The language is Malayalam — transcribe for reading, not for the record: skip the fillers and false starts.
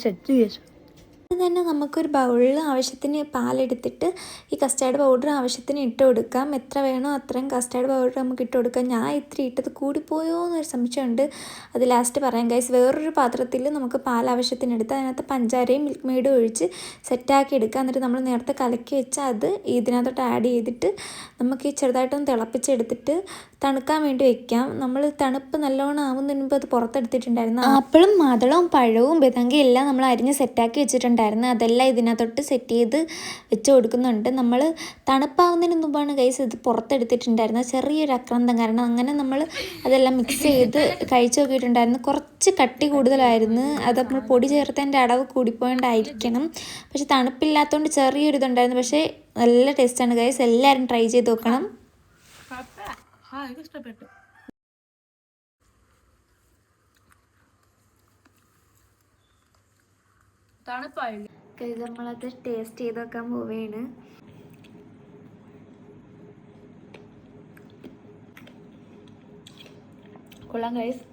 സെറ്റ് ചെയ്തു. അത് തന്നെ നമുക്കൊരു ബൗളിൽ ആവശ്യത്തിന് പാലെടുത്തിട്ട് ഈ കസ്റ്റാർഡ് പൗഡർ ആവശ്യത്തിന് ഇട്ട് കൊടുക്കാം. എത്ര വേണോ അത്രയും കസ്റ്റാർഡ് പൗഡർ നമുക്ക് ഇട്ട് കൊടുക്കാം. ഞാൻ ഇത്തിരി ഇട്ടത് കൂടിപ്പോയോ എന്നൊരു സംശയമുണ്ട്, അത് ലാസ്റ്റ് പറയാം ഗൈസ്. വേറൊരു പാത്രത്തിൽ നമുക്ക് പാൽ ആവശ്യത്തിന് എടുത്ത് അതിനകത്ത് പഞ്ചാരയും മിൽക്ക് മെയ്ഡും ഒഴിച്ച് സെറ്റാക്കി എടുക്കുക. എന്നിട്ട് നമ്മൾ നേരത്തെ കലക്കി വെച്ചാൽ അത് ഇതിനകത്തോട്ട് ആഡ് ചെയ്തിട്ട് നമുക്ക് ഈ ചെറുതായിട്ടൊന്ന് തിളപ്പിച്ചെടുത്തിട്ട് തണുക്കാൻ വേണ്ടി വെക്കാം. നമ്മൾ തണുപ്പ് നല്ലോണം ആവുന്നതിന് മുമ്പ് അത് പുറത്തെടുത്തിട്ടുണ്ടായിരുന്നു. ആപ്പിളും മാതളവും പഴവും ബദാംഗയും എല്ലാം നമ്മൾ അരിഞ്ഞ് സെറ്റാക്കി വെച്ചിട്ടുണ്ടായിരുന്നു. അതെല്ലാം ഇതിനകത്തോട്ട് സെറ്റ് ചെയ്ത് വെച്ച് കൊടുക്കുന്നുണ്ട്. നമ്മൾ തണുപ്പാവുന്നതിന് മുമ്പാണ് ഗൈസ് ഇത് പുറത്തെടുത്തിട്ടുണ്ടായിരുന്നത്. ചെറിയൊരു ആക്രാന്തം കാരണം അങ്ങനെ നമ്മൾ അതെല്ലാം മിക്സ് ചെയ്ത് കഴിച്ച് നോക്കിയിട്ടുണ്ടായിരുന്നു. കുറച്ച് കട്ടി കൂടുതലായിരുന്നു, അത് നമ്മൾ പൊടി ചേർത്തതിൻ്റെ അളവ് കൂടിപ്പോയോണ്ടായിരിക്കണം. പക്ഷെ തണുപ്പില്ലാത്തതുകൊണ്ട് ചെറിയൊരു ഇതുണ്ടായിരുന്നു. പക്ഷേ നല്ല ടേസ്റ്റാണ് ഗൈസ്, എല്ലാവരും ട്രൈ ചെയ്ത് നോക്കണം. ഇഷ്ടപ്പെട്ടു. തണുപ്പായില്ല. നമ്മളത് ടേസ്റ്റ് ചെയ്ത് നോക്കാൻ പോവുകയാണ്. കൊള്ളാം ഗൈസ്.